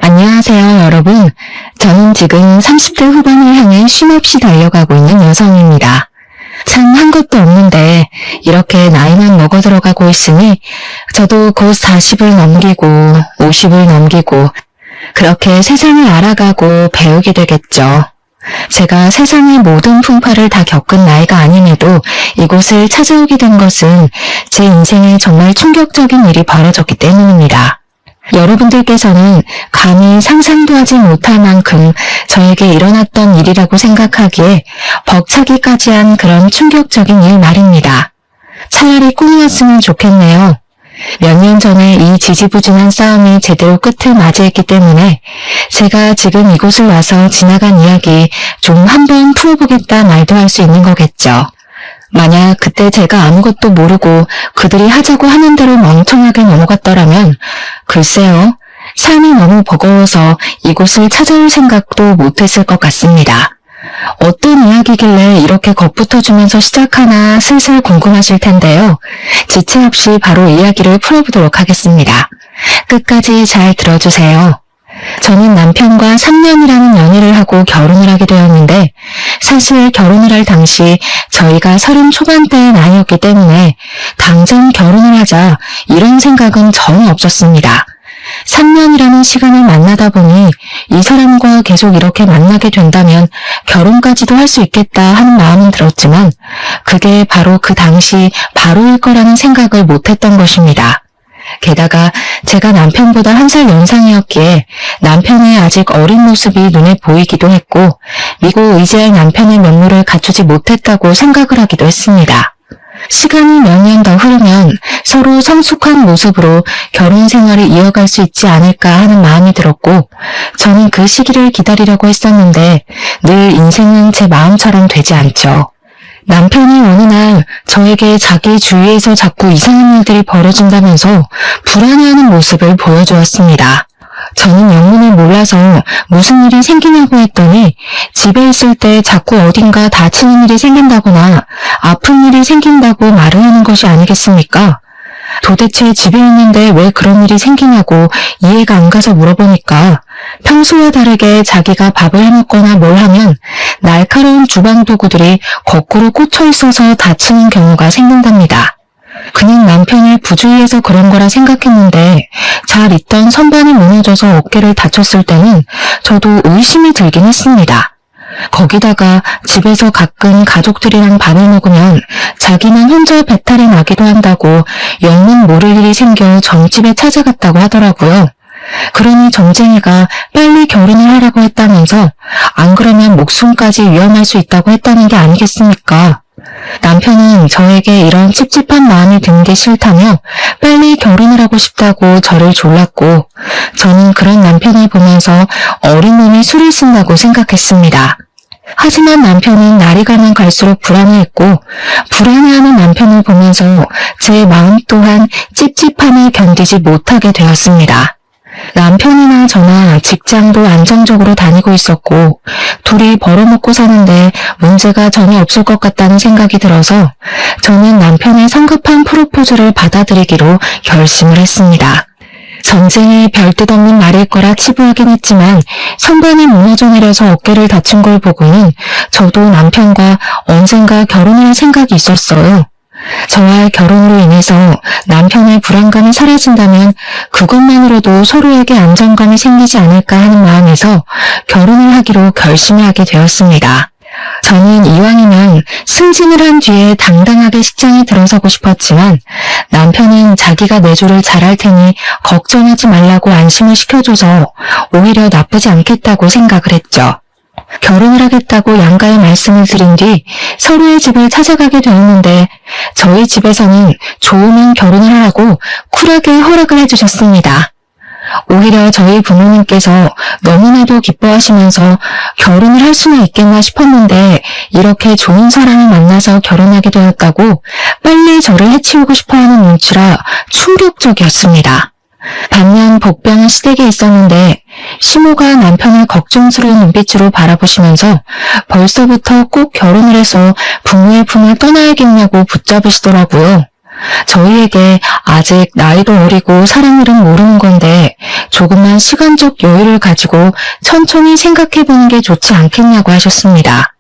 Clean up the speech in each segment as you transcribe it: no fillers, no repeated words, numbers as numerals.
안녕하세요, 여러분. 저는 지금 30대 후반을 향해 쉼없이 달려가고 있는 여성입니다. 참 한 것도 없는데 이렇게 나이만 먹어 들어가고 있으니 저도 곧 40을 넘기고 50을 넘기고 그렇게 세상을 알아가고 배우게 되겠죠. 제가 세상의 모든 풍파를 다 겪은 나이가 아님에도 이곳을 찾아오게 된 것은 제 인생에 정말 충격적인 일이 벌어졌기 때문입니다. 여러분들께서는 감히 상상도 하지 못할 만큼 저에게 일어났던 일이라고 생각하기에 벅차기까지 한 그런 충격적인 일 말입니다. 차라리 꿈이었으면 좋겠네요. 몇 년 전에 이 지지부진한 싸움이 제대로 끝을 맞이했기 때문에 제가 지금 이곳을 와서 지나간 이야기 좀 한번 풀어보겠다 말도 할 수 있는 거겠죠. 만약 그때 제가 아무것도 모르고 그들이 하자고 하는 대로 멍청하게 넘어갔더라면 글쎄요, 삶이 너무 버거워서 이곳을 찾아올 생각도 못했을 것 같습니다. 어떤 이야기길래 이렇게 겁붙어주면서 시작하나 슬슬 궁금하실 텐데요. 지체 없이 바로 이야기를 풀어보도록 하겠습니다. 끝까지 잘 들어주세요. 저는 남편과 3년이라는 연애를 하고 결혼을 하게 되었는데 사실 결혼을 할 당시 저희가 30 초반대의 나이였기 때문에 당장 결혼을 하자 이런 생각은 전혀 없었습니다. 3년이라는 시간을 만나다 보니 이 사람과 계속 이렇게 만나게 된다면 결혼까지도 할 수 있겠다 하는 마음은 들었지만 그게 바로 그 당시 바로일 거라는 생각을 못했던 것입니다. 게다가 제가 남편보다 1살 연상이었기에 남편의 아직 어린 모습이 눈에 보이기도 했고 미고 의지할 남편의 면모를 갖추지 못했다고 생각을 하기도 했습니다. 시간이 몇 년 더 흐르면 서로 성숙한 모습으로 결혼 생활을 이어갈 수 있지 않을까 하는 마음이 들었고 저는 그 시기를 기다리려고 했었는데 늘 인생은 제 마음처럼 되지 않죠. 남편이 어느 날 저에게 자기 주위에서 자꾸 이상한 일들이 벌어진다면서 불안해하는 모습을 보여주었습니다. 저는 영문을 몰라서 무슨 일이 생기냐고 했더니 집에 있을 때 자꾸 어딘가 다치는 일이 생긴다거나 아픈 일이 생긴다고 말을 하는 것이 아니겠습니까? 도대체 집에 있는데 왜 그런 일이 생기냐고 이해가 안 가서 물어보니까 평소와 다르게 자기가 밥을 해먹거나 뭘 하면 날카로운 주방 도구들이 거꾸로 꽂혀 있어서 다치는 경우가 생긴답니다. 그냥 남편이 부주의해서 그런 거라 생각했는데 잘 있던 선반이 무너져서 어깨를 다쳤을 때는 저도 의심이 들긴 했습니다. 거기다가 집에서 가끔 가족들이랑 밥을 먹으면 자기만 혼자 배탈이 나기도 한다고 영문 모를 일이 생겨 점집에 찾아갔다고 하더라고요. 그러니 점쟁이가 빨리 결혼을 하라고 했다면서 안 그러면 목숨까지 위험할 수 있다고 했다는 게 아니겠습니까? 남편은 저에게 이런 찝찝한 마음이 든 게 싫다며 빨리 결혼을 하고 싶다고 저를 졸랐고 저는 그런 남편을 보면서 어린 놈이 술을 쓴다고 생각했습니다. 하지만 남편은 날이 가면 갈수록 불안해했고 불안해하는 남편을 보면서 제 마음 또한 찝찝함을 견디지 못하게 되었습니다. 남편이나 저나 직장도 안정적으로 다니고 있었고 둘이 벌어먹고 사는데 문제가 전혀 없을 것 같다는 생각이 들어서 저는 남편의 성급한 프로포즈를 받아들이기로 결심을 했습니다. 전쟁이 별뜻 없는 말일 거라 치부하긴 했지만 선반이 무너져 내려서 어깨를 다친 걸 보고는 저도 남편과 언젠가 결혼을 할 생각이 있었어요. 저와의 결혼으로 인해서 남편의 불안감이 사라진다면 그것만으로도 서로에게 안정감이 생기지 않을까 하는 마음에서 결혼을 하기로 결심을 하게 되었습니다. 저는 이왕이면 승진을 한 뒤에 당당하게 직장에 들어서고 싶었지만 남편은 자기가 내조를 잘할 테니 걱정하지 말라고 안심을 시켜줘서 오히려 나쁘지 않겠다고 생각을 했죠. 결혼을 하겠다고 양가에 말씀을 드린 뒤 서로의 집을 찾아가게 되었는데 저희 집에서는 좋으면 결혼을 하라고 쿨하게 허락을 해주셨습니다. 오히려 저희 부모님께서 너무나도 기뻐하시면서 결혼을 할 수는 있겠나 싶었는데 이렇게 좋은 사람을 만나서 결혼하게 되었다고 빨리 저를 해치우고 싶어하는 눈치라 충격적이었습니다. 반면 복병은 시댁에 있었는데 시모가 남편을 걱정스러운 눈빛으로 바라보시면서 벌써부터 꼭 결혼을 해서 부모의 품을 떠나야겠냐고 붙잡으시더라고요. 저희에게 아직 나이도 어리고 사람 일은 모르는 건데 조금만 시간적 여유를 가지고 천천히 생각해보는 게 좋지 않겠냐고 하셨습니다.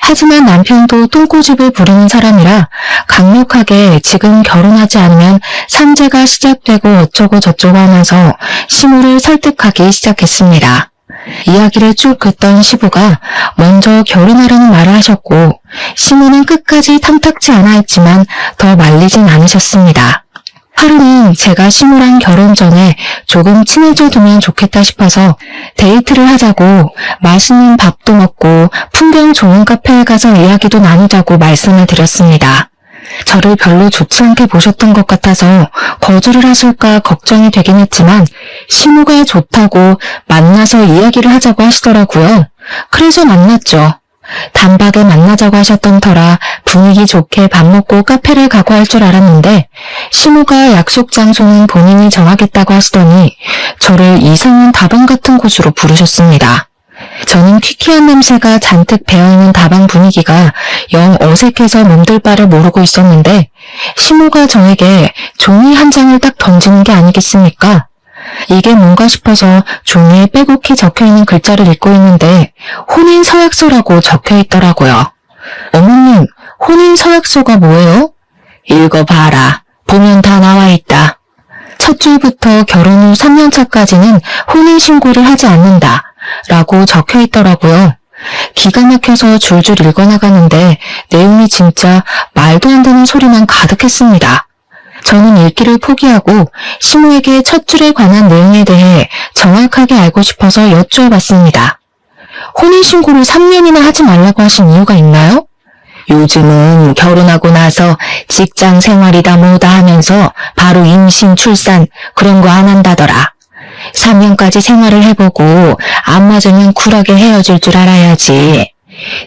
하지만 남편도 똥꼬집을 부리는 사람이라 강력하게 지금 결혼하지 않으면 산재가 시작되고 어쩌고 저쩌고 하면서 시모를 설득하기 시작했습니다. 이야기를 쭉 듣던 시부가 먼저 결혼하라는 말을 하셨고 시모는 끝까지 탐탁지 않아 했지만 더 말리진 않으셨습니다. 하루는 제가 시모랑 결혼 전에 조금 친해져 두면 좋겠다 싶어서 데이트를 하자고 맛있는 밥도 먹고 풍경 좋은 카페에 가서 이야기도 나누자고 말씀을 드렸습니다. 저를 별로 좋지 않게 보셨던 것 같아서 거절을 하실까 걱정이 되긴 했지만 시모가 좋다고 만나서 이야기를 하자고 하시더라고요. 그래서 만났죠. 단박에 만나자고 하셨던 터라 분위기 좋게 밥 먹고 카페를 가고 할 줄 알았는데 시모가 약속 장소는 본인이 정하겠다고 하시더니 저를 이상한 다방 같은 곳으로 부르셨습니다. 저는 퀴퀴한 냄새가 잔뜩 배어있는 다방 분위기가 영 어색해서 몸둘 바를 모르고 있었는데 시모가 저에게 종이 한 장을 딱 던지는 게 아니겠습니까? 이게 뭔가 싶어서 종이에 빼곡히 적혀있는 글자를 읽고 있는데 혼인 서약서라고 적혀있더라고요. 어머님, 혼인 서약서가 뭐예요? 읽어봐라. 보면 다 나와있다. 첫 줄부터 결혼 후 3년차까지는 혼인신고를 하지 않는다. 라고 적혀있더라고요. 기가 막혀서 줄줄 읽어나가는데 내용이 진짜 말도 안 되는 소리만 가득했습니다. 저는 읽기를 포기하고 시모에게 첫 줄에 관한 내용에 대해 정확하게 알고 싶어서 여쭈어봤습니다. 혼인신고를 3년이나 하지 말라고 하신 이유가 있나요? 요즘은 결혼하고 나서 직장 생활이다 뭐다 하면서 바로 임신, 출산 그런 거 안 한다더라. 3년까지 생활을 해보고 안 맞으면 쿨하게 헤어질 줄 알아야지.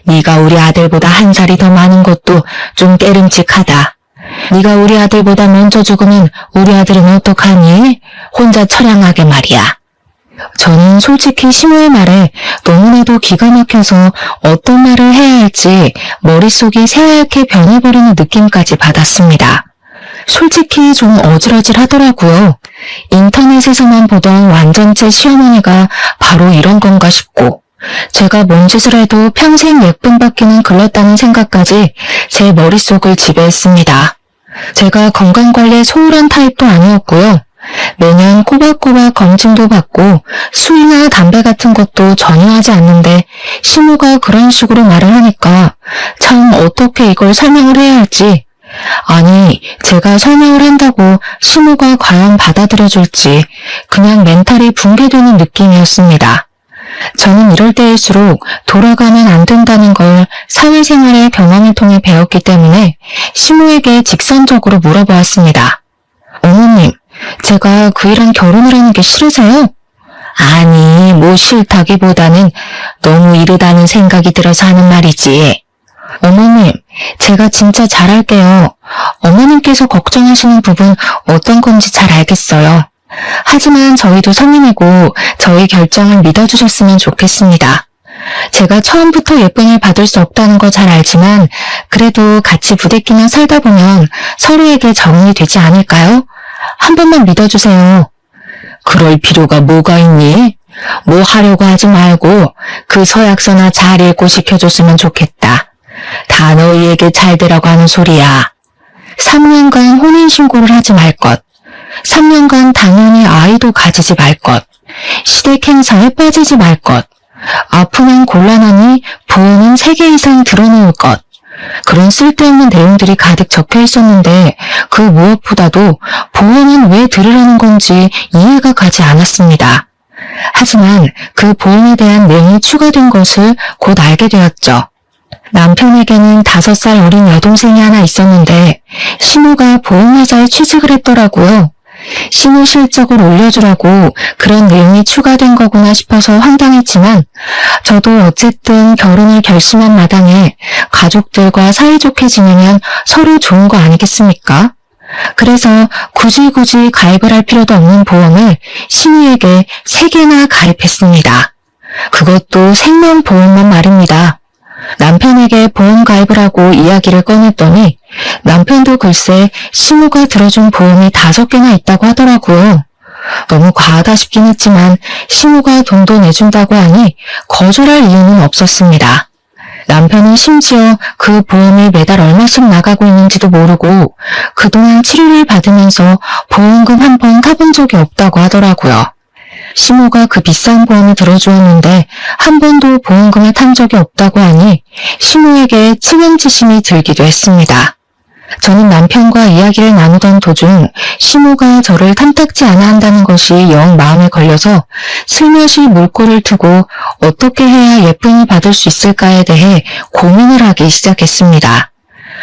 네가 우리 아들보다 1살이 더 많은 것도 좀 깨름칙하다. 네가 우리 아들보다 먼저 죽으면 우리 아들은 어떡하니? 혼자 처량하게 말이야. 저는 솔직히 시모의 말에 너무나도 기가 막혀서 어떤 말을 해야 할지 머릿속이 새하얗게 변해버리는 느낌까지 받았습니다. 솔직히 좀 어질어질하더라고요. 인터넷에서만 보던 완전체 시어머니가 바로 이런 건가 싶고 제가 뭔 짓을 해도 평생 예쁨 받기는 글렀다는 생각까지 제 머릿속을 지배했습니다. 제가 건강관리에 소홀한 타입도 아니었고요. 매년 꼬박꼬박 검진도 받고 술이나 담배 같은 것도 전혀 하지 않는데 시모가 그런 식으로 말을 하니까 참 어떻게 이걸 설명을 해야 할지 아니 제가 설명을 한다고 시모가 과연 받아들여줄지 그냥 멘탈이 붕괴되는 느낌이었습니다. 저는 이럴 때일수록 돌아가면 안 된다는 걸 사회생활의 경험을 통해 배웠기 때문에 시모에게 직선적으로 물어보았습니다. 어머님, 제가 그이랑 결혼을 하는 게 싫으세요? 아니, 뭐 싫다기보다는 너무 이르다는 생각이 들어서 하는 말이지. 어머님, 제가 진짜 잘할게요. 어머님께서 걱정하시는 부분 어떤 건지 잘 알겠어요. 하지만 저희도 성인이고 저희 결정을 믿어주셨으면 좋겠습니다. 제가 처음부터 예쁨을 받을 수 없다는 거 잘 알지만 그래도 같이 부대끼며 살다 보면 서로에게 적응이 되지 않을까요? 한 번만 믿어주세요. 그럴 필요가 뭐가 있니? 뭐 하려고 하지 말고 그 서약서나 잘 읽고 시켜줬으면 좋겠다. 다 너희에게 잘 되라고 하는 소리야. 3년간 혼인신고를 하지 말 것. 3년간 당연히 아이도 가지지 말 것. 시댁 행사에 빠지지 말 것. 아프면 곤란하니 보험은 3개 이상 들어놓을 것. 그런 쓸데없는 내용들이 가득 적혀 있었는데 그 무엇보다도 보험은 왜 들으라는 건지 이해가 가지 않았습니다. 하지만 그 보험에 대한 내용이 추가된 것을 곧 알게 되었죠. 남편에게는 5살 어린 여동생이 하나 있었는데 시모가 보험회사에 취직을 했더라고요. 시모 실적을 올려주라고 그런 내용이 추가된 거구나 싶어서 황당했지만 저도 어쨌든 결혼을 결심한 마당에 가족들과 사이좋게 지내면 서로 좋은 거 아니겠습니까? 그래서 굳이 가입을 할 필요도 없는 보험을 시모에게 3개나 가입했습니다. 그것도 생명보험만 말입니다. 남편에게 보험 가입을 하고 이야기를 꺼냈더니 남편도 글쎄 시모가 들어준 보험이 5개나 있다고 하더라고요. 너무 과하다 싶긴 했지만 시모가 돈도 내준다고 하니 거절할 이유는 없었습니다. 남편은 심지어 그 보험이 매달 얼마씩 나가고 있는지도 모르고 그동안 치료를 받으면서 보험금 한 번 타본 적이 없다고 하더라고요. 시모가 그 비싼 보험을 들어주었는데 한 번도 보험금을 탄 적이 없다고 하니 시모에게 치명지심이 들기도 했습니다. 저는 남편과 이야기를 나누던 도중 시모가 저를 탐탁지 않아 한다는 것이 영 마음에 걸려서 슬며시 물꼬를 트고 어떻게 해야 예쁨을 받을 수 있을까에 대해 고민을 하기 시작했습니다.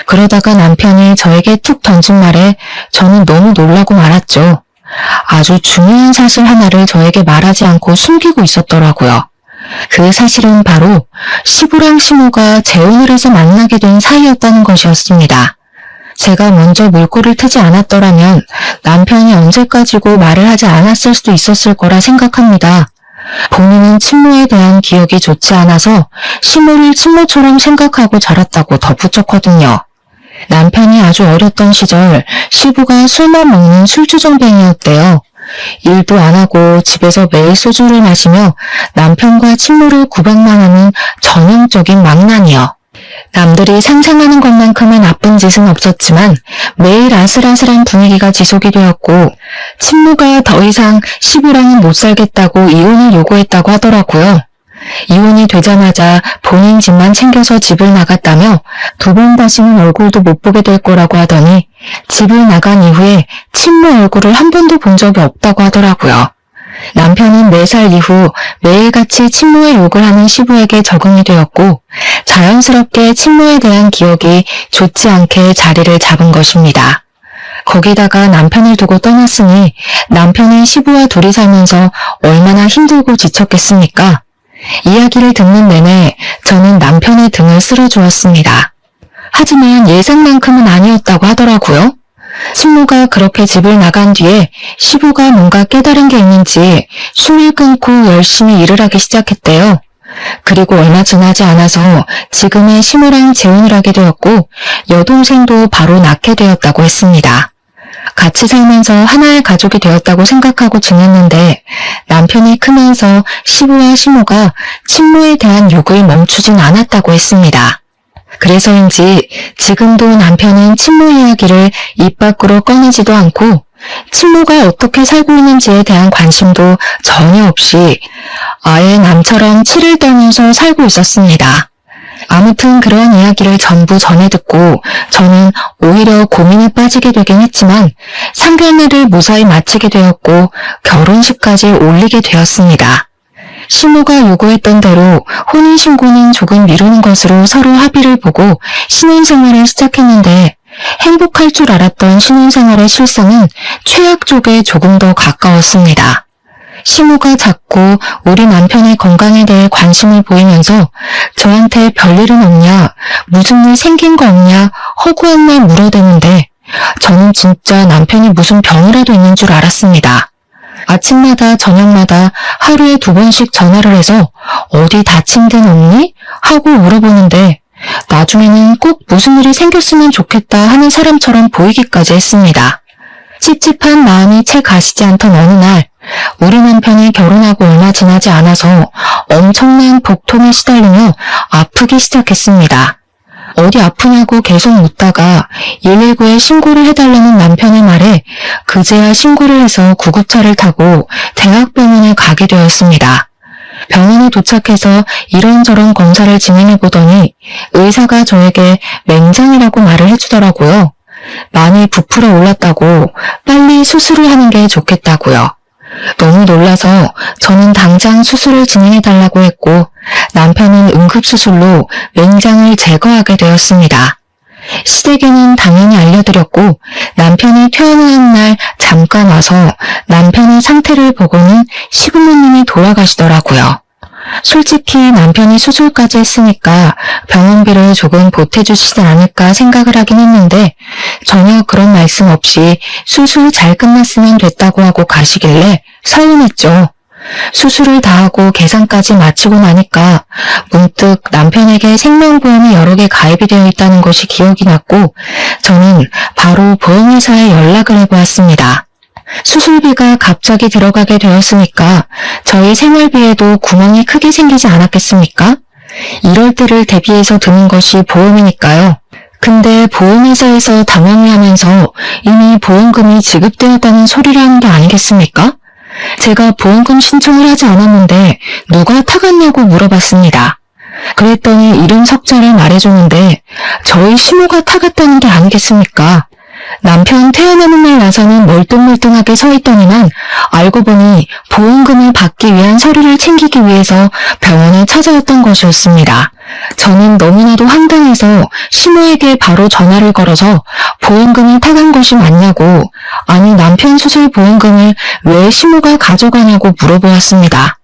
그러다가 남편이 저에게 툭 던진 말에 저는 너무 놀라고 말았죠. 아주 중요한 사실 하나를 저에게 말하지 않고 숨기고 있었더라고요. 그 사실은 바로 시부랑 시모가 재혼을 해서 만나게 된 사이였다는 것이었습니다. 제가 먼저 물꼬를 트지 않았더라면 남편이 언제까지고 말을 하지 않았을 수도 있었을 거라 생각합니다. 본인은 친모에 대한 기억이 좋지 않아서 시모를 친모처럼 생각하고 자랐다고 덧붙였거든요. 남편이 아주 어렸던 시절 시부가 술만 먹는 술주정뱅이였대요. 일도 안 하고 집에서 매일 소주를 마시며 남편과 친모를 구박만 하는 전형적인 망난이요. 남들이 상상하는 것만큼은 나쁜 짓은 없었지만 매일 아슬아슬한 분위기가 지속이 되었고 친모가 더 이상 시부랑은 못 살겠다고 이혼을 요구했다고 하더라고요. 이혼이 되자마자 본인 집만 챙겨서 집을 나갔다며 두 번 다시는 얼굴도 못 보게 될 거라고 하더니 집을 나간 이후에 친모 얼굴을 한 번도 본 적이 없다고 하더라고요. 남편은 4살 이후 매일같이 친모의 욕을 하는 시부에게 적응이 되었고 자연스럽게 친모에 대한 기억이 좋지 않게 자리를 잡은 것입니다. 거기다가 남편을 두고 떠났으니 남편은 시부와 둘이 살면서 얼마나 힘들고 지쳤겠습니까? 이야기를 듣는 내내 저는 남편의 등을 쓸어주었습니다. 하지만 예상만큼은 아니었다고 하더라고요. 친모가 그렇게 집을 나간 뒤에 시부가 뭔가 깨달은 게 있는지 술을 끊고 열심히 일을 하기 시작했대요. 그리고 얼마 지나지 않아서 지금의 시모랑 재혼을 하게 되었고 여동생도 바로 낳게 되었다고 했습니다. 같이 살면서 하나의 가족이 되었다고 생각하고 지냈는데 남편이 크면서 시부와 시모가 친모에 대한 욕을 멈추진 않았다고 했습니다. 그래서인지 지금도 남편은 친모 이야기를 입 밖으로 꺼내지도 않고 친모가 어떻게 살고 있는지에 대한 관심도 전혀 없이 아예 남처럼 치를 떨면서 살고 있었습니다. 아무튼 그런 이야기를 전부 전해 듣고 저는 오히려 고민에 빠지게 되긴 했지만 상견례를 무사히 마치게 되었고 결혼식까지 올리게 되었습니다. 시모가 요구했던 대로 혼인신고는 조금 미루는 것으로 서로 합의를 보고 신혼생활을 시작했는데 행복할 줄 알았던 신혼생활의 실상은 최악 쪽에 조금 더 가까웠습니다. 시모가 자꾸 우리 남편의 건강에 대해 관심을 보이면서 저한테 별일은 없냐, 무슨 일 생긴 거 없냐 허구한 말 물어대는데 저는 진짜 남편이 무슨 병이라도 있는 줄 알았습니다. 아침마다 저녁마다 하루에 2번씩 전화를 해서 어디 다친 데는 없니? 하고 물어보는데 나중에는 꼭 무슨 일이 생겼으면 좋겠다 하는 사람처럼 보이기까지 했습니다. 찝찝한 마음이 채 가시지 않던 어느 날 우리 남편이 결혼하고 얼마 지나지 않아서 엄청난 복통에 시달리며 아프기 시작했습니다. 어디 아프냐고 계속 묻다가 119에 신고를 해달라는 남편의 말에 그제야 신고를 해서 구급차를 타고 대학병원에 가게 되었습니다. 병원에 도착해서 이런저런 검사를 진행해보더니 의사가 저에게 맹장이라고 말을 해주더라고요. 많이 부풀어 올랐다고 빨리 수술을 하는 게 좋겠다고요. 너무 놀라서 저는 당장 수술을 진행해달라고 했고 남편은 응급수술로 맹장을 제거하게 되었습니다. 시댁에는 당연히 알려드렸고 남편이 퇴원하는 날 잠깐 와서 남편의 상태를 보고는 시부모님이 돌아가시더라고요. 솔직히 남편이 수술까지 했으니까 병원비를 조금 보태주시지 않을까 생각을 하긴 했는데 전혀 그런 말씀 없이 수술 잘 끝났으면 됐다고 하고 가시길래 서운했죠. 수술을 다 하고 계산까지 마치고 나니까 문득 남편에게 생명보험이 여러 개 가입이 되어 있다는 것이 기억이 났고 저는 바로 보험회사에 연락을 해보았습니다. 수술비가 갑자기 들어가게 되었으니까 저희 생활비에도 구멍이 크게 생기지 않았겠습니까? 이럴 때를 대비해서 드는 것이 보험이니까요. 근데 보험회사에서 당황해하면서 이미 보험금이 지급되었다는 소리를 하는 게 아니겠습니까? 제가 보험금 신청을 하지 않았는데 누가 타갔냐고 물어봤습니다. 그랬더니 이름 석자를 말해줬는데 저희 시모가 타갔다는 게 아니겠습니까? 남편 태어나는 날 나서는 멀뚱멀뚱하게 서 있더니만 알고 보니 보험금을 받기 위한 서류를 챙기기 위해서 병원에 찾아왔던 것이었습니다. 저는 너무나도 황당해서 시모에게 바로 전화를 걸어서 보험금을 타간 것이 맞냐고, 아니 남편 수술 보험금을 왜 시모가 가져가냐고 물어보았습니다.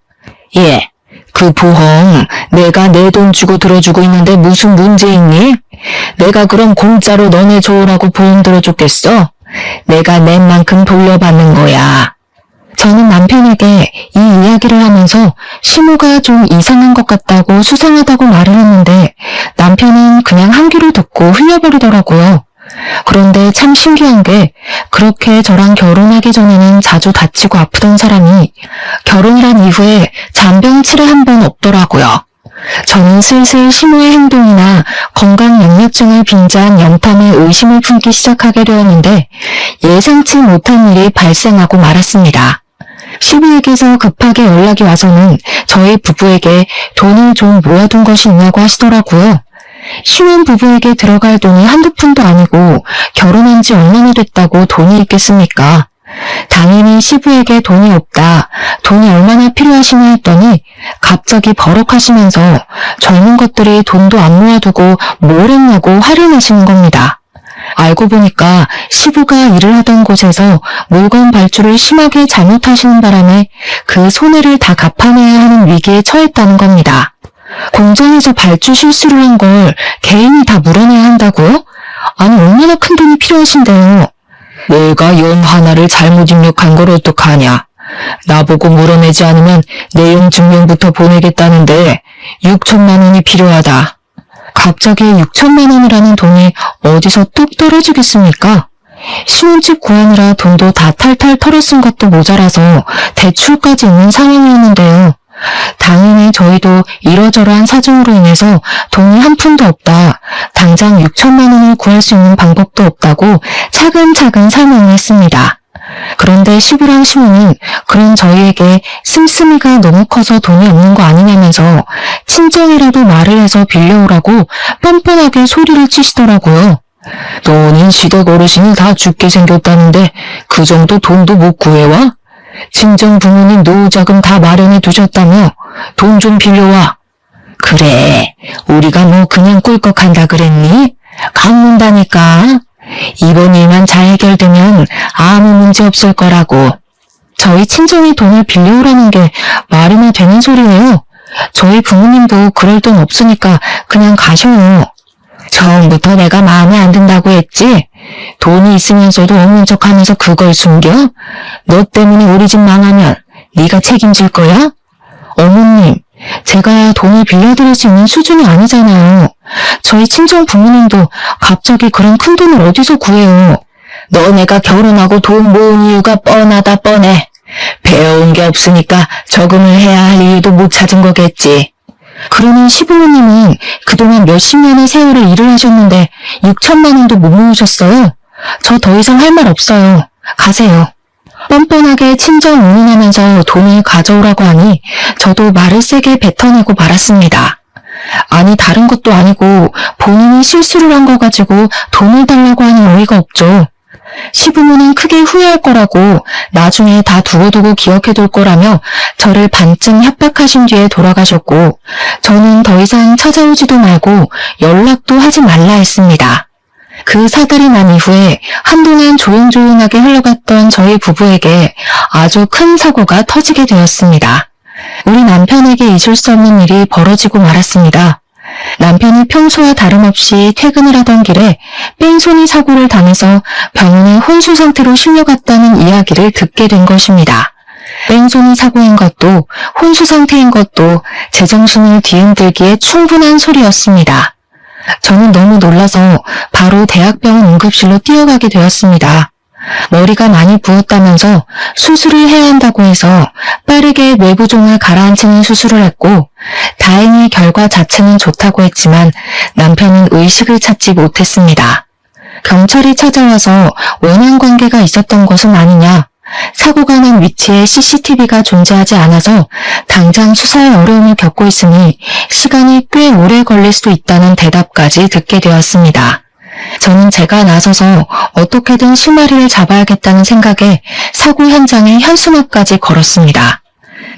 예, 그 보험 내가 내 돈 주고 들어주고 있는데 무슨 문제 있니? 내가 그럼 공짜로 너네 좋으라고 보험 들어줬겠어? 내가 낸 만큼 돌려받는 거야. 저는 남편에게 이 이야기를 하면서 시모가 좀 이상한 것 같다고 수상하다고 말을 했는데 남편은 그냥 한 귀로 듣고 흘려버리더라고요. 그런데 참 신기한 게 그렇게 저랑 결혼하기 전에는 자주 다치고 아프던 사람이 결혼을 한 이후에 잔병치레 한 번 없더라고요. 저는 슬슬 시모의 행동이나 건강 영역증을 빙자한 염탐에 의심을 품기 시작하게 되었는데 예상치 못한 일이 발생하고 말았습니다. 시부에게서 급하게 연락이 와서는 저희 부부에게 돈을 좀 모아둔 것이 있냐고 하시더라고요. 신혼 부부에게 들어갈 돈이 한두 푼도 아니고 결혼한 지 얼마나 됐다고 돈이 있겠습니까? 당연히 시부에게 돈이 없다, 돈이 얼마나 필요하시냐 했더니 갑자기 버럭하시면서 젊은 것들이 돈도 안 모아두고 뭘 했냐고 화를 내시는 겁니다. 알고 보니까 시부가 일을 하던 곳에서 물건 발주를 심하게 잘못하시는 바람에 그 손해를 다 갚아내야 하는 위기에 처했다는 겁니다. 공장에서 발주 실수를 한 걸 개인이 다 물어내야 한다고요? 아니 얼마나 큰 돈이 필요하신데요. 내가 연 하나를 잘못 입력한 걸 어떡하냐. 나보고 물어내지 않으면 내용 증명부터 보내겠다는데 6천만 원이 필요하다. 갑자기 6천만 원이라는 돈이 어디서 뚝 떨어지겠습니까? 신혼집 구하느라 돈도 다 탈탈 털어쓴 것도 모자라서 대출까지 있는 상황이었는데요. 당연히 저희도 이러저러한 사정으로 인해서 돈이 한 푼도 없다, 당장 6천만 원을 구할 수 있는 방법도 없다고 차근차근 설명을 했습니다. 그런데 시부랑 시모는 그런 저희에게 씀씀이가 너무 커서 돈이 없는 거 아니냐면서 친정이라도 말을 해서 빌려오라고 뻔뻔하게 소리를 치시더라고요. 너는 시댁 어르신이 다 죽게 생겼다는데 그 정도 돈도 못 구해와? 친정 부모님 노후자금 다 마련해 두셨다며 돈 좀 빌려와. 그래, 우리가 뭐 그냥 꿀꺽한다 그랬니? 갚는다니까. 이번 일만 잘 해결되면 아무 문제 없을 거라고. 저희 친정이 돈을 빌려오라는 게 말이나 되는 소리예요. 저희 부모님도 그럴 돈 없으니까 그냥 가셔요. 처음부터 내가 마음에 안 든다고 했지? 돈이 있으면서도 없는 척하면서 그걸 숨겨? 너 때문에 우리 집 망하면 네가 책임질 거야? 어머님, 제가 돈을 빌려드릴 수 있는 수준이 아니잖아요. 저희 친정 부모님도 갑자기 그런 큰 돈을 어디서 구해요. 너네가 결혼하고 돈 모은 이유가 뻔하다 뻔해. 배워온 게 없으니까 저금을 해야 할 이유도 못 찾은 거겠지. 그러는 시부모님은 그동안 몇십 년의 세월을 일을 하셨는데 6천만 원도 못 모으셨어요. 저 더 이상 할 말 없어요. 가세요. 뻔뻔하게 친정 운운하면서 돈을 가져오라고 하니 저도 말을 세게 뱉어내고 말았습니다. 아니 다른 것도 아니고 본인이 실수를 한 거 가지고 돈을 달라고 하니 어이가 없죠. 시부모는 크게 후회할 거라고 나중에 다 두고두고 기억해둘 거라며 저를 반쯤 협박하신 뒤에 돌아가셨고 저는 더 이상 찾아오지도 말고 연락도 하지 말라 했습니다. 그 사달이 난 이후에 한동안 조용조용하게 흘러갔던 저희 부부에게 아주 큰 사고가 터지게 되었습니다. 우리 남편에게 잊을 수 없는 일이 벌어지고 말았습니다. 남편이 평소와 다름없이 퇴근을 하던 길에 뺑소니 사고를 당해서 병원에 혼수 상태로 실려갔다는 이야기를 듣게 된 것입니다. 뺑소니 사고인 것도 혼수 상태인 것도 제정신을 뒤흔들기에 충분한 소리였습니다. 저는 너무 놀라서 바로 대학병원 응급실로 뛰어가게 되었습니다. 머리가 많이 부었다면서 수술을 해야 한다고 해서 빠르게 외부종을 가라앉히는 수술을 했고, 다행히 결과 자체는 좋다고 했지만 남편은 의식을 찾지 못했습니다. 경찰이 찾아와서 원한 관계가 있었던 것은 아니냐, 사고가 난 위치에 CCTV가 존재하지 않아서 당장 수사에 어려움을 겪고 있으니 시간이 꽤 오래 걸릴 수도 있다는 대답까지 듣게 되었습니다. 저는 제가 나서서 어떻게든 실마리를 잡아야겠다는 생각에 사고 현장에 현수막까지 걸었습니다.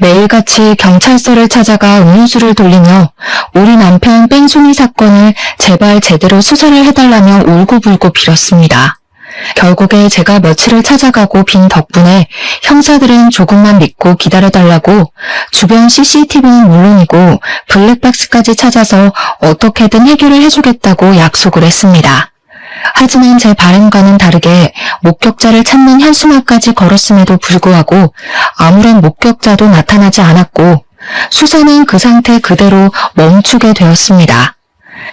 매일같이 경찰서를 찾아가 음료수를 돌리며 우리 남편 뺑소니 사건을 제발 제대로 수사를 해달라며 울고불고 빌었습니다. 결국에 제가 며칠을 찾아가고 빈 덕분에 형사들은 조금만 믿고 기다려달라고 주변 CCTV는 물론이고 블랙박스까지 찾아서 어떻게든 해결을 해주겠다고 약속을 했습니다. 하지만 제 바람과는 다르게 목격자를 찾는 현수막까지 걸었음에도 불구하고 아무런 목격자도 나타나지 않았고 수사는 그 상태 그대로 멈추게 되었습니다.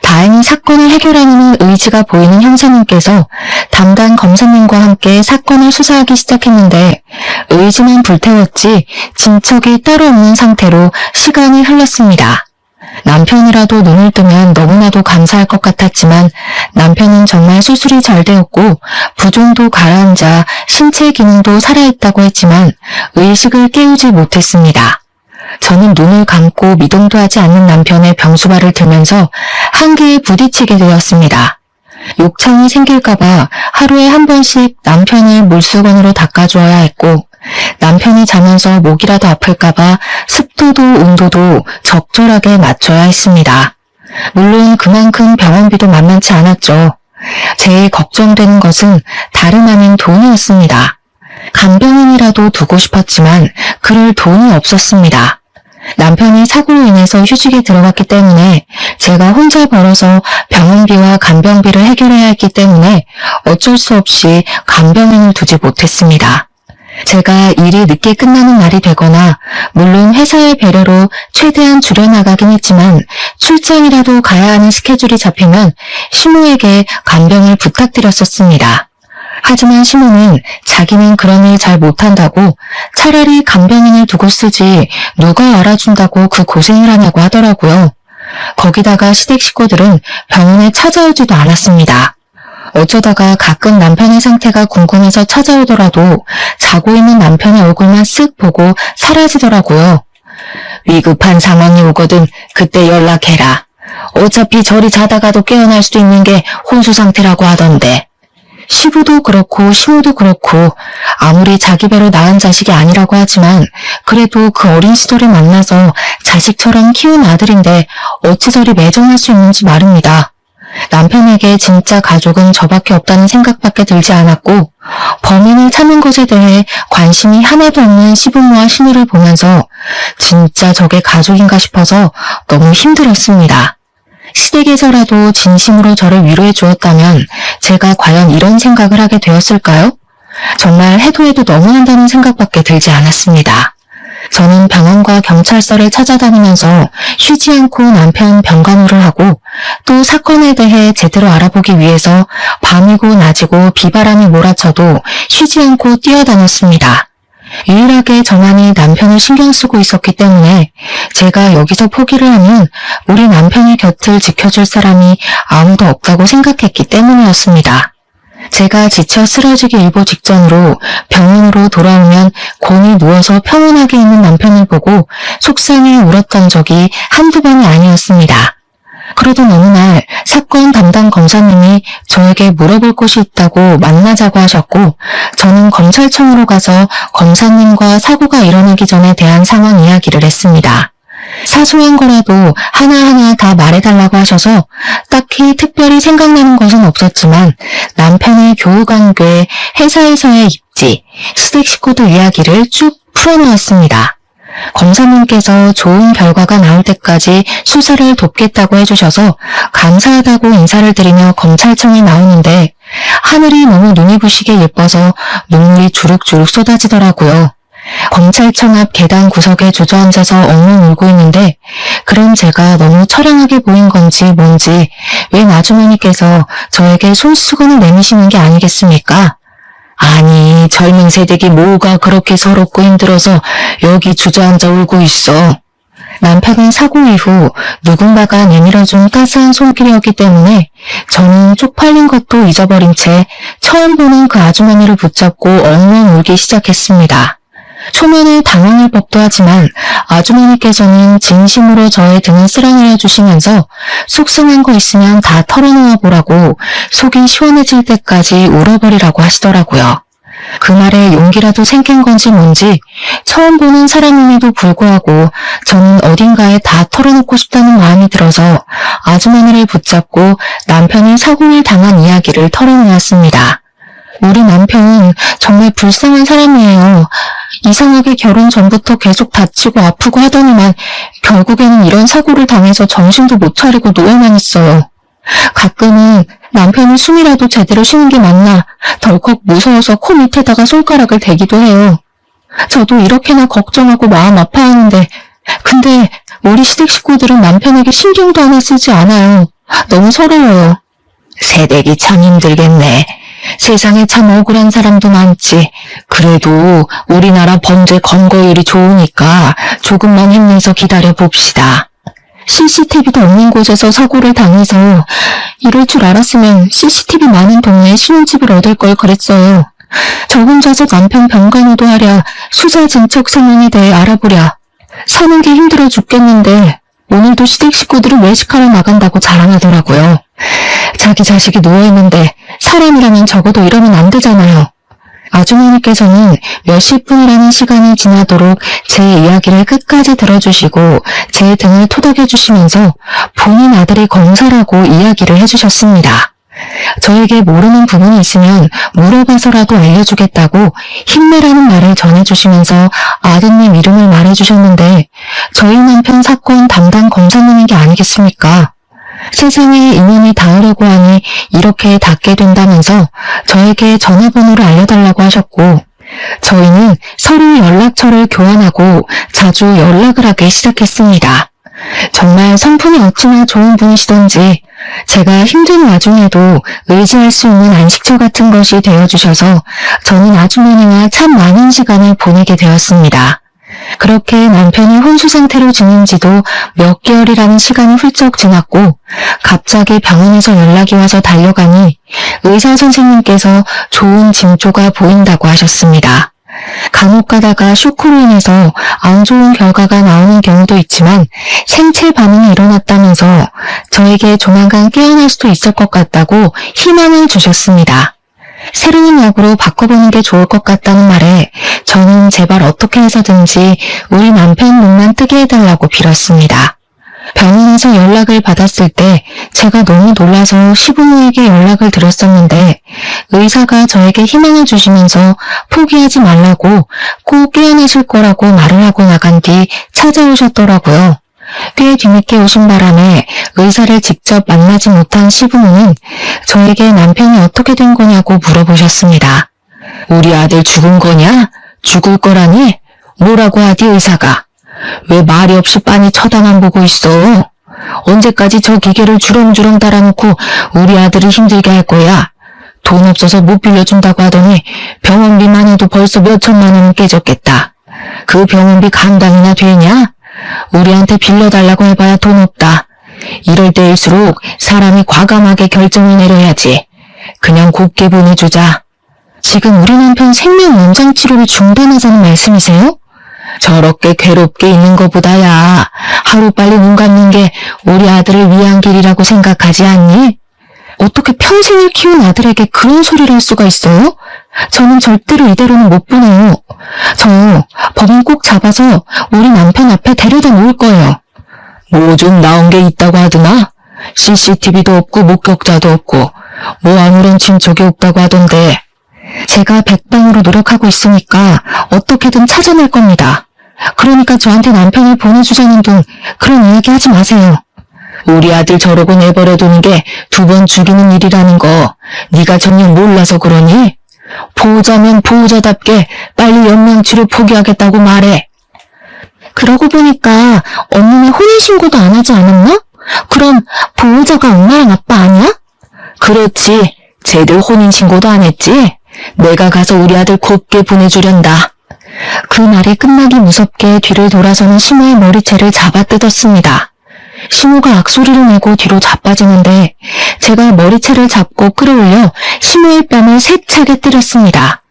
다행히 사건을 해결하는 의지가 보이는 형사님께서 담당 검사님과 함께 사건을 수사하기 시작했는데 의지는 불태웠지 진척이 따로 없는 상태로 시간이 흘렀습니다. 남편이라도 눈을 뜨면 너무나도 감사할 것 같았지만 남편은 정말 수술이 잘 되었고 부종도 가라앉아 신체 기능도 살아있다고 했지만 의식을 깨우지 못했습니다. 저는 눈을 감고 미동도 하지 않는 남편의 병수발을 들면서 한계에 부딪히게 되었습니다. 욕창이 생길까봐 하루에 한 번씩 남편을 물수건으로 닦아주어야 했고 남편이 자면서 목이라도 아플까봐 습도도 온도도 적절하게 맞춰야 했습니다. 물론 그만큼 병원비도 만만치 않았죠. 제일 걱정되는 것은 다름 아닌 돈이었습니다. 간병인이라도 두고 싶었지만 그럴 돈이 없었습니다. 남편이 사고로 인해서 휴직에 들어갔기 때문에 제가 혼자 벌어서 병원비와 간병비를 해결해야 했기 때문에 어쩔 수 없이 간병인을 두지 못했습니다. 제가 일이 늦게 끝나는 날이 되거나 물론 회사의 배려로 최대한 줄여나가긴 했지만 출장이라도 가야 하는 스케줄이 잡히면 시모에게 간병을 부탁드렸었습니다. 하지만 시모는 자기는 그런 일 잘 못한다고 차라리 간병인을 두고 쓰지 누가 알아준다고 그 고생을 하냐고 하더라고요. 거기다가 시댁 식구들은 병원에 찾아오지도 않았습니다. 어쩌다가 가끔 남편의 상태가 궁금해서 찾아오더라도 자고 있는 남편의 얼굴만 쓱 보고 사라지더라고요. 위급한 상황이 오거든 그때 연락해라. 어차피 저리 자다가도 깨어날 수도 있는 게 혼수 상태라고 하던데. 시부도 그렇고 시모도 그렇고 아무리 자기 배로 낳은 자식이 아니라고 하지만 그래도 그 어린 시절에 만나서 자식처럼 키운 아들인데 어찌 저리 매정할 수 있는지 말입니다. 남편에게 진짜 가족은 저밖에 없다는 생각밖에 들지 않았고 범인을 찾는 것에 대해 관심이 하나도 없는 시부모와 시누를 보면서 진짜 저게 가족인가 싶어서 너무 힘들었습니다. 시댁에서라도 진심으로 저를 위로해 주었다면 제가 과연 이런 생각을 하게 되었을까요? 정말 해도 너무한다는 생각밖에 들지 않았습니다. 저는 병원과 경찰서를 찾아다니면서 쉬지 않고 남편 병간호를 하고 또 사건에 대해 제대로 알아보기 위해서 밤이고 낮이고 비바람이 몰아쳐도 쉬지 않고 뛰어다녔습니다. 유일하게 저만이 남편을 신경 쓰고 있었기 때문에 제가 여기서 포기를 하면 우리 남편의 곁을 지켜줄 사람이 아무도 없다고 생각했기 때문이었습니다. 제가 지쳐 쓰러지기 일보 직전으로 병원으로 돌아오면 곤히 누워서 평온하게 있는 남편을 보고 속상해 울었던 적이 한두 번이 아니었습니다. 그러던 어느 날 사건 담당 검사님이 저에게 물어볼 곳이 있다고 만나자고 하셨고 저는 검찰청으로 가서 검사님과 사고가 일어나기 전에 대한 상황 이야기를 했습니다. 사소한 거라도 하나하나 다 말해달라고 하셔서 딱히 특별히 생각나는 것은 없었지만 남편의 교우관계, 회사에서의 입지, 시댁 식구들 이야기를 쭉 풀어놓았습니다. 검사님께서 좋은 결과가 나올 때까지 수사를 돕겠다고 해주셔서 감사하다고 인사를 드리며 검찰청에 나오는데 하늘이 너무 눈이 부시게 예뻐서 눈물이 주룩주룩 쏟아지더라고요. 검찰청 앞 계단 구석에 주저앉아서 엉엉 울고 있는데 그럼 제가 너무 처량하게 보인 건지 뭔지 웬 아주머니께서 저에게 손수건을 내미시는 게 아니겠습니까? 아니, 젊은 세대기 뭐가 그렇게 서럽고 힘들어서 여기 주저앉아 울고 있어. 남편은 사고 이후 누군가가 내밀어준 따스한 손길이었기 때문에 저는 쪽팔린 것도 잊어버린 채 처음 보는 그 아주머니를 붙잡고 엉엉 울기 시작했습니다. 초면에 당황할 법도 하지만 아주머니께서는 진심으로 저의 등을 쓸어내려 주시면서 속상한 거 있으면 다 털어놓아 보라고 속이 시원해질 때까지 울어버리라고 하시더라고요. 그 말에 용기라도 생긴 건지 뭔지 처음 보는 사람임에도 불구하고 저는 어딘가에 다 털어놓고 싶다는 마음이 들어서 아주머니를 붙잡고 남편이 사고를 당한 이야기를 털어놓았습니다. 우리 남편은 정말 불쌍한 사람이에요. 이상하게 결혼 전부터 계속 다치고 아프고 하더니만 결국에는 이런 사고를 당해서 정신도 못 차리고 누워만 있어요. 가끔은 남편이 숨이라도 제대로 쉬는 게 맞나 덜컥 무서워서 코 밑에다가 손가락을 대기도 해요. 저도 이렇게나 걱정하고 마음 아파하는데 근데 우리 시댁 식구들은 남편에게 신경도 하나 쓰지 않아요. 너무 서러워요. 새댁이 참 힘들겠네. 세상에 참 억울한 사람도 많지. 그래도 우리나라 범죄 검거율이 좋으니까 조금만 힘내서 기다려 봅시다. CCTV도 없는 곳에서 사고를 당해서 이럴 줄 알았으면 CCTV 많은 동네에 신혼집을 얻을 걸 그랬어요. 저 혼자서 남편 병간호도 하랴 수자 진척 상황에 대해 알아보랴 사는 게 힘들어 죽겠는데 오늘도 시댁 식구들은 외식하러 나간다고 자랑하더라고요. 자기 자식이 누워있는데 사람이라면 적어도 이러면 안 되잖아요. 아주머니께서는 몇십 분이라는 시간이 지나도록 제 이야기를 끝까지 들어주시고 제 등을 토닥여주시면서 본인 아들이 검사라고 이야기를 해주셨습니다. 저에게 모르는 부분이 있으면 물어봐서라도 알려주겠다고 힘내라는 말을 전해주시면서 아드님 이름을 말해주셨는데 저희 남편 사건 담당 검사님인 게 아니겠습니까? 세상에 인연이 닿으려고 하니 이렇게 닿게 된다면서 저에게 전화번호를 알려달라고 하셨고 저희는 서로 연락처를 교환하고 자주 연락을 하기 시작했습니다. 정말 성품이 어찌나 좋은 분이시던지 제가 힘든 와중에도 의지할 수 있는 안식처 같은 것이 되어주셔서 저는 아주머니와 참 많은 시간을 보내게 되었습니다. 그렇게 남편이 혼수 상태로 지낸 지도 몇 개월이라는 시간이 훌쩍 지났고 갑자기 병원에서 연락이 와서 달려가니 의사 선생님께서 좋은 징조가 보인다고 하셨습니다. 간혹 가다가 쇼크로 인해서 안 좋은 결과가 나오는 경우도 있지만 생체 반응이 일어났다면서 저에게 조만간 깨어날 수도 있을 것 같다고 희망을 주셨습니다. 새로운 약으로 바꿔보는 게 좋을 것 같다는 말에 저는 제발 어떻게 해서든지 우리 남편 눈만 뜨게 해달라고 빌었습니다. 병원에서 연락을 받았을 때 제가 너무 놀라서 시부모에게 연락을 드렸었는데 의사가 저에게 희망을 주시면서 포기하지 말라고 꼭 깨어나실 거라고 말을 하고 나간 뒤 찾아오셨더라고요. 꽤 뒤늦게 오신 바람에 의사를 직접 만나지 못한 시부모는 저에게 남편이 어떻게 된 거냐고 물어보셨습니다. 우리 아들 죽은 거냐? 죽을 거라니? 뭐라고 하디 의사가? 왜 말이 없이 빤히 쳐다만 보고 있어? 언제까지 저 기계를 주렁주렁 달아놓고 우리 아들을 힘들게 할 거야? 돈 없어서 못 빌려준다고 하더니 병원비만 해도 벌써 몇 천만 원은 깨졌겠다. 그 병원비 감당이나 되냐? 우리한테 빌려달라고 해봐야 돈 없다. 이럴 때일수록 사람이 과감하게 결정을 내려야지. 그냥 곱게 보내주자. 지금 우리 남편 생명 연장 치료를 중단하자는 말씀이세요? 저렇게 괴롭게 있는 것보다야 하루빨리 눈 감는 게 우리 아들을 위한 길이라고 생각하지 않니? 어떻게 평생을 키운 아들에게 그런 소리를 할 수가 있어요? 저는 절대로 이대로는 못 보내요. 저 법인 꼭 잡아서 우리 남편 앞에 데려다 놓을 거예요. 뭐 좀 나온 게 있다고 하더나? CCTV도 없고 목격자도 없고 뭐 아무런 친척이 없다고 하던데. 제가 백방으로 노력하고 있으니까 어떻게든 찾아낼 겁니다. 그러니까 저한테 남편을 보내주자는 둥 그런 이야기 하지 마세요. 우리 아들 저러고 내버려두는 게 2번 죽이는 일이라는 거 네가 전혀 몰라서 그러니? 보호자면 보호자답게 빨리 연명치료 포기하겠다고 말해. 그러고 보니까 언니는 혼인신고도 안 하지 않았나? 그럼 보호자가 엄마랑 아빠 아니야? 그렇지. 쟤들 혼인신고도 안 했지. 내가 가서 우리 아들 곱게 보내주련다. 그 말이 끝나기 무섭게 뒤를 돌아서는 시모의 머리채를 잡아뜯었습니다. 시모가 악소리를 내고 뒤로 자빠지는데 제가 머리채를 잡고 끌어올려 시모의 뺨을 세차게 때렸습니다.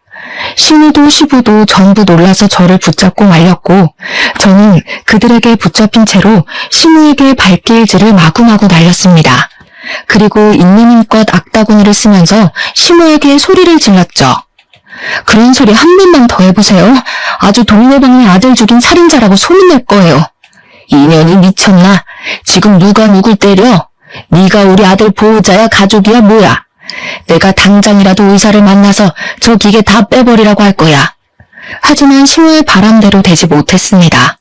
시모도 시부도 전부 놀라서 저를 붙잡고 말렸고 저는 그들에게 붙잡힌 채로 시모에게 발길질을 마구마구 날렸습니다. 그리고 있는 힘껏 악다구니를 쓰면서 시모에게 소리를 질렀죠. 그런 소리 한 번만 더 해보세요. 아주 동네방네 아들 죽인 살인자라고 소문낼 거예요. 이년이 미쳤나? 지금 누가 누굴 때려? 네가 우리 아들 보호자야 가족이야 뭐야? 내가 당장이라도 의사를 만나서 저 기계 다 빼버리라고 할 거야. 하지만 시모의 바람대로 되지 못했습니다.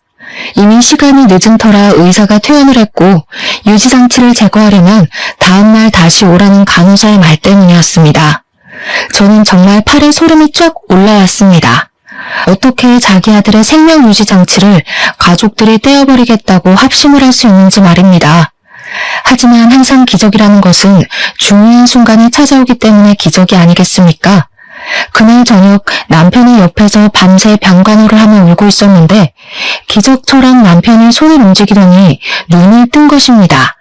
이미 시간이 늦은 터라 의사가 퇴원을 했고 유지장치를 제거하려면 다음날 다시 오라는 간호사의 말 때문이었습니다. 저는 정말 팔에 소름이 쫙 올라왔습니다. 어떻게 자기 아들의 생명 유지 장치를 가족들이 떼어버리겠다고 합심을 할 수 있는지 말입니다. 하지만 항상 기적이라는 것은 중요한 순간에 찾아오기 때문에 기적이 아니겠습니까? 그날 저녁 남편이 옆에서 밤새 병간호를 하며 울고 있었는데 기적처럼 남편이 손을 움직이더니 눈을 뜬 것입니다.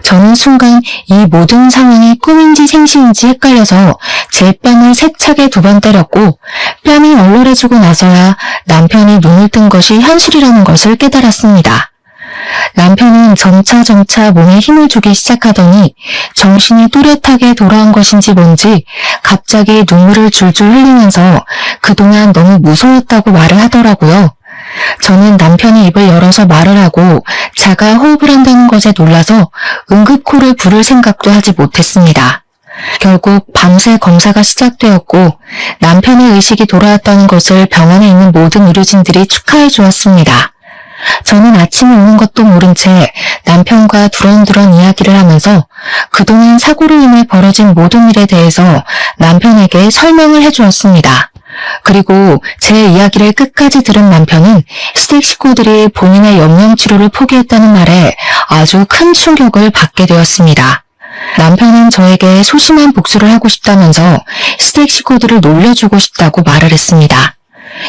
저는 순간 이 모든 상황이 꿈인지 생시인지 헷갈려서 제 뺨을 세차게 2번 때렸고 뺨이 얼얼해지고 나서야 남편이 눈을 뜬 것이 현실이라는 것을 깨달았습니다. 남편은 점차 몸에 힘을 주기 시작하더니 정신이 또렷하게 돌아온 것인지 뭔지 갑자기 눈물을 줄줄 흘리면서 그동안 너무 무서웠다고 말을 하더라고요. 저는 남편이 입을 열어서 말을 하고 자가 호흡을 한다는 것에 놀라서 응급코를 부를 생각도 하지 못했습니다. 결국 밤새 검사가 시작되었고 남편의 의식이 돌아왔다는 것을 병원에 있는 모든 의료진들이 축하해 주었습니다. 저는 아침에 오는 것도 모른 채 남편과 두런두런 이야기를 하면서 그동안 사고로 인해 벌어진 모든 일에 대해서 남편에게 설명을 해주었습니다. 그리고 제 이야기를 끝까지 들은 남편은 시댁 식구들이 본인의 연명치료를 포기했다는 말에 아주 큰 충격을 받게 되었습니다. 남편은 저에게 소심한 복수를 하고 싶다면서 시댁 식구들을 놀려주고 싶다고 말을 했습니다.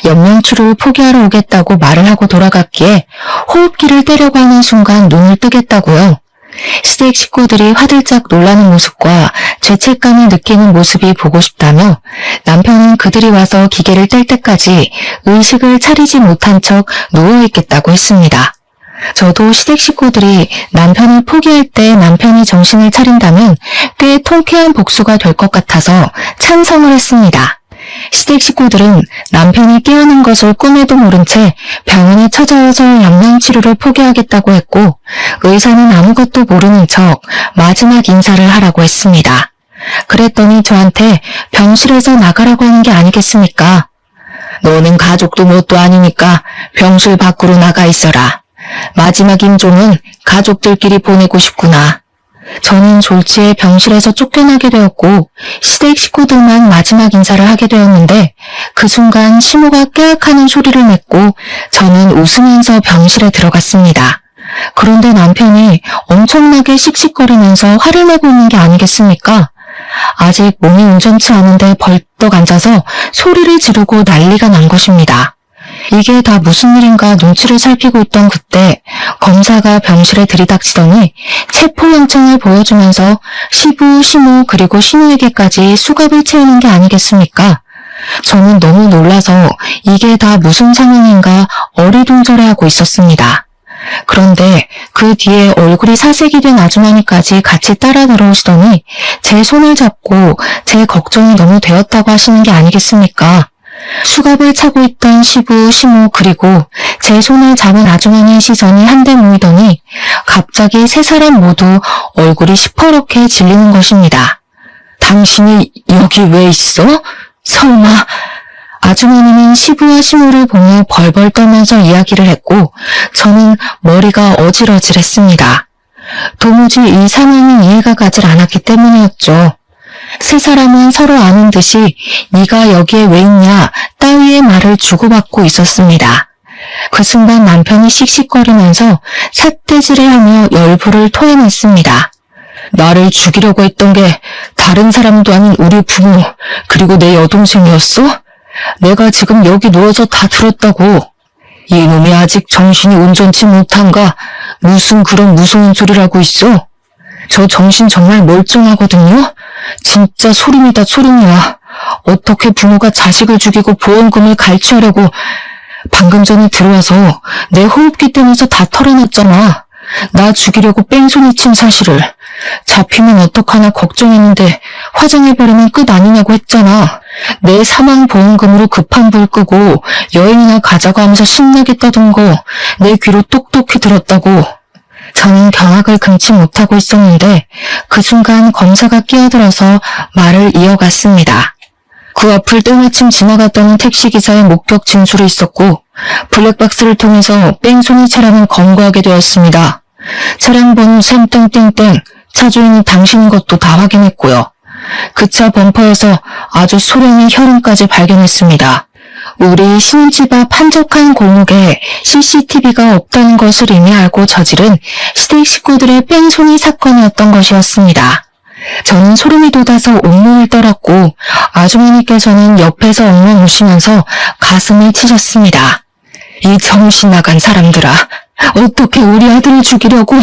연명치료를 포기하러 오겠다고 말을 하고 돌아갔기에 호흡기를 떼려고 하는 순간 눈을 뜨겠다고요. 시댁 식구들이 화들짝 놀라는 모습과 죄책감을 느끼는 모습이 보고 싶다며 남편은 그들이 와서 기계를 뗄 때까지 의식을 차리지 못한 척 누워있겠다고 했습니다. 저도 시댁 식구들이 남편을 포기할 때 남편이 정신을 차린다면 꽤 통쾌한 복수가 될 것 같아서 찬성을 했습니다. 시댁 식구들은 남편이 깨어난 것을 꿈에도 모른 채 병원에 찾아와서 연명치료를 포기하겠다고 했고 의사는 아무것도 모르는 척 마지막 인사를 하라고 했습니다. 그랬더니 저한테 병실에서 나가라고 하는 게 아니겠습니까? 너는 가족도 뭣도 아니니까 병실 밖으로 나가 있어라. 마지막 임종은 가족들끼리 보내고 싶구나. 저는 졸지에 병실에서 쫓겨나게 되었고 시댁 식구들만 마지막 인사를 하게 되었는데 그 순간 시모가 깨악하는 소리를 냈고 저는 웃으면서 병실에 들어갔습니다. 그런데 남편이 엄청나게 씩씩거리면서 화를 내고 있는 게 아니겠습니까? 아직 몸이 온전치 않은데 벌떡 앉아서 소리를 지르고 난리가 난 것입니다. 이게 다 무슨 일인가 눈치를 살피고 있던 그때 검사가 병실에 들이닥치더니 체포영장을 보여주면서 시부, 시모 그리고 시누에게까지 수갑을 채우는 게 아니겠습니까? 저는 너무 놀라서 이게 다 무슨 상황인가 어리둥절해하고 있었습니다. 그런데 그 뒤에 얼굴이 사색이 된 아주머니까지 같이 따라 들어오시더니 제 손을 잡고 제 걱정이 너무 되었다고 하시는 게 아니겠습니까? 수갑을 차고 있던 시부, 시모 그리고 제 손을 잡은 아주머니의 시선이 한데 모이더니 갑자기 세 사람 모두 얼굴이 시퍼렇게 질리는 것입니다. 당신이 여기 왜 있어? 설마... 아주머니는 시부와 시모를 보며 벌벌 떨면서 이야기를 했고 저는 머리가 어질어질했습니다. 도무지 이 상황이 이해가 가질 않았기 때문이었죠. 세 사람은 서로 아는 듯이 네가 여기에 왜 있냐 따위의 말을 주고받고 있었습니다. 그 순간 남편이 씩씩거리면서 삿대질을 하며 열불을 토해냈습니다. 나를 죽이려고 했던 게 다른 사람도 아닌 우리 부모, 그리고 내 여동생이었어? 내가 지금 여기 누워서 다 들었다고. 이놈이 아직 정신이 온전치 못한가? 무슨 그런 무서운 소리를 하고 있어? 저 정신 정말 멀쩡하거든요? 진짜 소름이다, 소름이야. 어떻게 부모가 자식을 죽이고 보험금을 갈취하려고. 방금 전에 들어와서 내 호흡기 떼면서 다 털어놨잖아. 나 죽이려고 뺑소니 친 사실을. 잡히면 어떡하나 걱정했는데 화장해버리면 끝 아니냐고 했잖아. 내 사망보험금으로 급한 불 끄고 여행이나 가자고 하면서 신나게 떠든 거 내 귀로 똑똑히 들었다고. 저는 경악을 금치 못하고 있었는데 그 순간 검사가 끼어들어서 말을 이어갔습니다. 그 앞을 때마침 지나갔던 택시기사의 목격 진술이 있었고 블랙박스를 통해서 뺑소니 차량을 검거하게 되었습니다. 차량 번호 샘땡땡땡, 차 주인이 당신인 것도 다 확인했고요. 그 차 범퍼에서 아주 소량의 혈흔까지 발견했습니다. 우리 신집 앞 한적한 골목에 CCTV가 없다는 것을 이미 알고 저지른 시댁 식구들의 뺑소니 사건이었던 것이었습니다. 저는 소름이 돋아서 온몸을 떨었고 아주머니께서는 옆에서 엉엉 우시면서 가슴을 치셨습니다. 이 정신 나간 사람들아, 어떻게 우리 아들을 죽이려고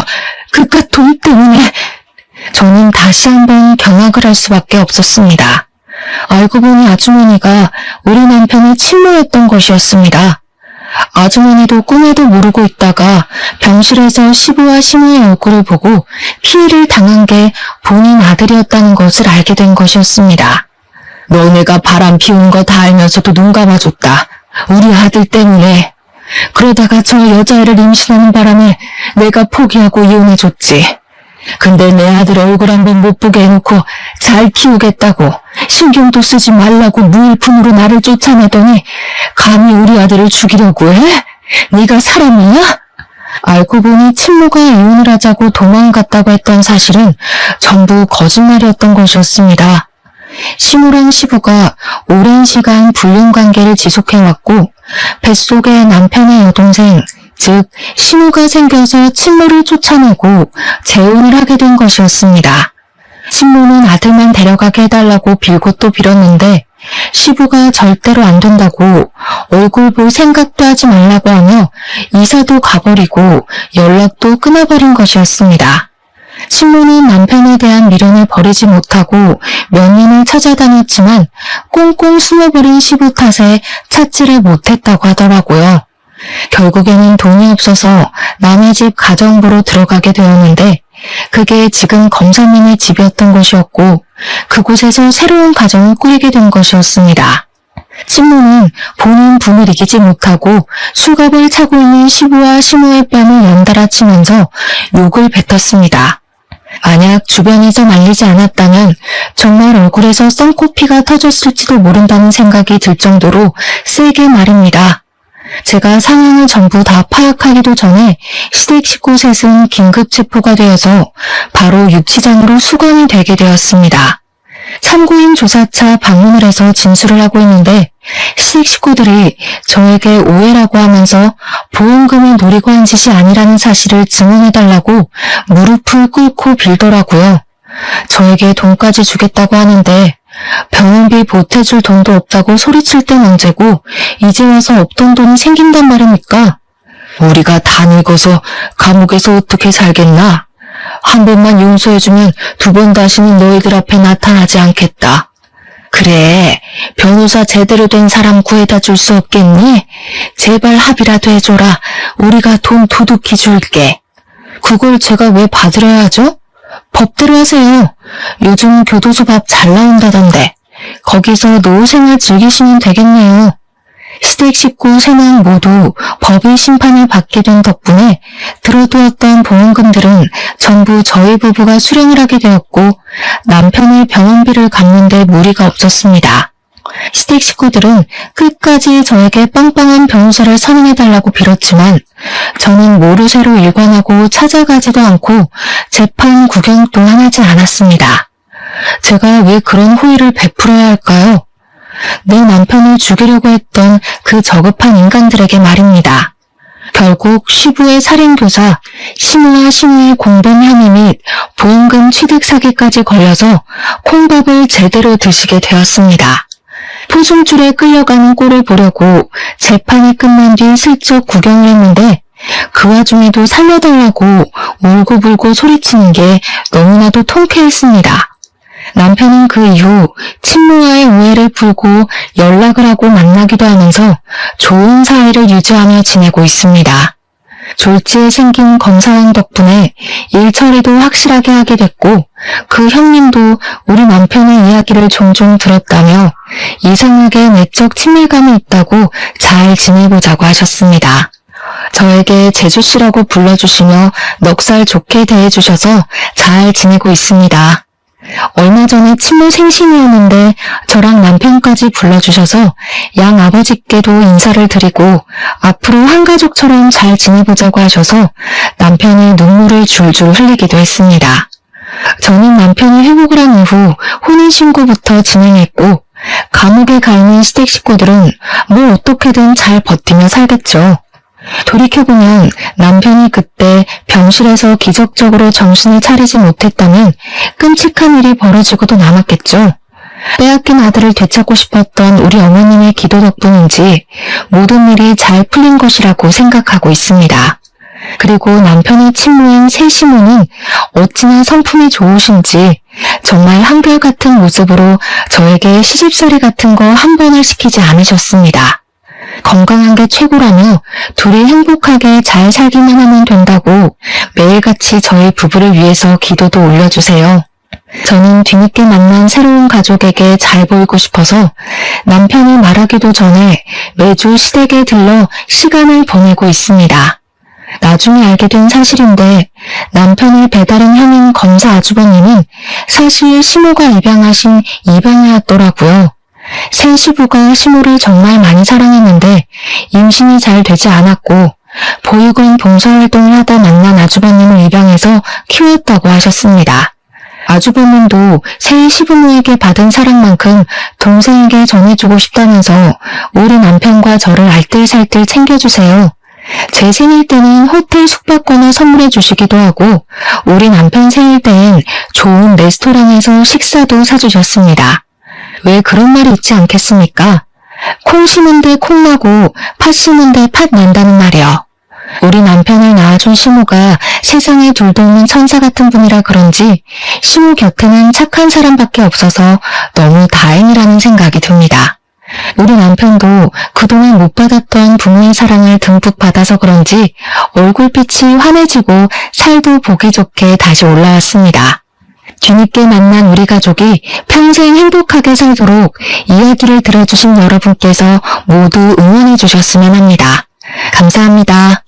그깟 돈 때문에. 저는 다시 한번 경악을 할 수밖에 없었습니다. 알고 보니 아주머니가 우리 남편의 친모였던 것이었습니다. 아주머니도 꿈에도 모르고 있다가 병실에서 시부와 시모의 얼굴을 보고 피해를 당한 게 본인 아들이었다는 것을 알게 된 것이었습니다. 너네가 바람 피우는 거 다 알면서도 눈 감아줬다. 우리 아들 때문에. 그러다가 저 여자애를 임신하는 바람에 내가 포기하고 이혼해줬지. 근데 내 아들 얼굴 한번 못 보게 해놓고 잘 키우겠다고 신경도 쓰지 말라고 무일푼으로 나를 쫓아내더니 감히 우리 아들을 죽이려고 해? 네가 사람이야? 알고 보니 친모가 이혼을 하자고 도망갔다고 했던 사실은 전부 거짓말이었던 것이었습니다. 시모랑 시부가 오랜 시간 불륜관계를 지속해왔고 뱃속에 남편의 여동생, 즉 시모가 생겨서 친모를 쫓아내고 재혼을 하게 된 것이었습니다. 친모는 아들만 데려가게 해달라고 빌고 또 빌었는데 시부가 절대로 안 된다고 얼굴 볼 생각도 하지 말라고 하며 이사도 가버리고 연락도 끊어버린 것이었습니다. 친모는 남편에 대한 미련을 버리지 못하고 몇 년을 찾아다녔지만 꽁꽁 숨어버린 시부 탓에 찾지를 못했다고 하더라고요. 결국에는 돈이 없어서 남의 집 가정부로 들어가게 되었는데 그게 지금 검사님의 집이었던 곳이었고 그곳에서 새로운 가정을 꾸리게 된 것이었습니다. 친모는 본인 분을 이기지 못하고 수갑을 차고 있는 시부와 시모의 뺨을 연달아 치면서 욕을 뱉었습니다. 만약 주변에서 말리지 않았다면 정말 얼굴에서 쌍코피가 터졌을지도 모른다는 생각이 들 정도로 세게 말입니다. 제가 상황을 전부 다 파악하기도 전에 시댁 식구 셋은 긴급 체포가 되어서 바로 유치장으로 수감이 되게 되었습니다. 참고인 조사차 방문을 해서 진술을 하고 있는데 시댁 식구들이 저에게 오해라고 하면서 보험금을 노리고 한 짓이 아니라는 사실을 증언해달라고 무릎을 꿇고 빌더라고요. 저에게 돈까지 주겠다고 하는데 병원비 보태줄 돈도 없다고 소리칠 땐 언제고 이제 와서 없던 돈이 생긴단 말입니까? 우리가 다 늙어서 감옥에서 어떻게 살겠나? 한 번만 용서해주면 두 번 다시는 너희들 앞에 나타나지 않겠다. 그래, 변호사 제대로 된 사람 구해다 줄 수 없겠니? 제발 합의라도 해줘라. 우리가 돈 두둑히 줄게. 그걸 제가 왜 받으려야 하죠? 법대로 하세요. 요즘 교도소 밥 잘 나온다던데 거기서 노후생활 즐기시면 되겠네요. 시댁 식구 3명 모두 법의 심판을 받게 된 덕분에 들어두었던 보험금들은 전부 저희 부부가 수령을 하게 되었고 남편의 병원비를 갚는 데 무리가 없었습니다. 시댁 식구들은 끝까지 저에게 빵빵한 변호사를 선임해달라고 빌었지만 저는 모르쇠로 일관하고 찾아가지도 않고 재판 구경 또한 하지 않았습니다. 제가 왜 그런 호의를 베풀어야 할까요? 내 남편을 죽이려고 했던 그 저급한 인간들에게 말입니다. 결국 시부의 살인교사, 시모와 시모의 공범 혐의 및 보험금 취득 사기까지 걸려서 콩밥을 제대로 드시게 되었습니다. 포승줄에 끌려가는 꼴을 보려고 재판이 끝난 뒤 슬쩍 구경을 했는데 그 와중에도 살려달라고 울고불고 소리치는 게 너무나도 통쾌했습니다. 남편은 그 이후 친모와의 오해를 풀고 연락을 하고 만나기도 하면서 좋은 사이를 유지하며 지내고 있습니다. 졸지에 생긴 검사왕 덕분에 일 처리도 확실하게 하게 됐고 그 형님도 우리 남편의 이야기를 종종 들었다며 이상하게 내적 친밀감이 있다고 잘 지내보자고 하셨습니다. 저에게 제주씨라고 불러주시며 넉살 좋게 대해주셔서 잘 지내고 있습니다. 얼마 전에 친모 생신이었는데 저랑 남편까지 불러주셔서 양 아버지께도 인사를 드리고 앞으로 한 가족처럼 잘 지내보자고 하셔서 남편이 눈물을 줄줄 흘리기도 했습니다. 저는 남편이 회복을 한 이후 혼인신고부터 진행했고 감옥에 가 있는 시댁 식구들은 뭐 어떻게든 잘 버티며 살겠죠. 돌이켜보면 남편이 그때 병실에서 기적적으로 정신을 차리지 못했다면 끔찍한 일이 벌어지고도 남았겠죠. 빼앗긴 아들을 되찾고 싶었던 우리 어머님의 기도 덕분인지 모든 일이 잘 풀린 것이라고 생각하고 있습니다. 그리고 남편의 친모인 새시모는 어찌나 성품이 좋으신지 정말 한결같은 모습으로 저에게 시집살이 같은 거 한 번을 시키지 않으셨습니다. 건강한 게 최고라며 둘이 행복하게 잘 살기만 하면 된다고 매일같이 저희 부부를 위해서 기도도 올려주세요. 저는 뒤늦게 만난 새로운 가족에게 잘 보이고 싶어서 남편이 말하기도 전에 매주 시댁에 들러 시간을 보내고 있습니다. 나중에 알게 된 사실인데 남편의 배다른 형인 검사 아주버님은 사실 시모가 입양하신 입양아였더라고요. 새 시부가 시모를 정말 많이 사랑했는데 임신이 잘 되지 않았고 보육원 봉사활동을 하다 만난 아주버님을 입양해서 키웠다고 하셨습니다. 아주버님도 새 시부모에게 받은 사랑만큼 동생에게 전해주고 싶다면서 우리 남편과 저를 알뜰살뜰 챙겨주세요. 제 생일 때는 호텔 숙박권을 선물해 주시기도 하고 우리 남편 생일 때엔 좋은 레스토랑에서 식사도 사주셨습니다. 왜 그런 말이 있지 않겠습니까? 콩 심은데 콩 나고 팥 심은데 팥 난다는 말이요. 우리 남편을 낳아준 시모가 세상에 둘도 없는 천사 같은 분이라 그런지 시모 곁에는 착한 사람밖에 없어서 너무 다행이라는 생각이 듭니다. 우리 남편도 그동안 못 받았던 부모의 사랑을 듬뿍 받아서 그런지 얼굴빛이 환해지고 살도 보기 좋게 다시 올라왔습니다. 뒤늦게 만난 우리 가족이 평생 행복하게 살도록 이야기를 들어주신 여러분께서 모두 응원해 주셨으면 합니다. 감사합니다.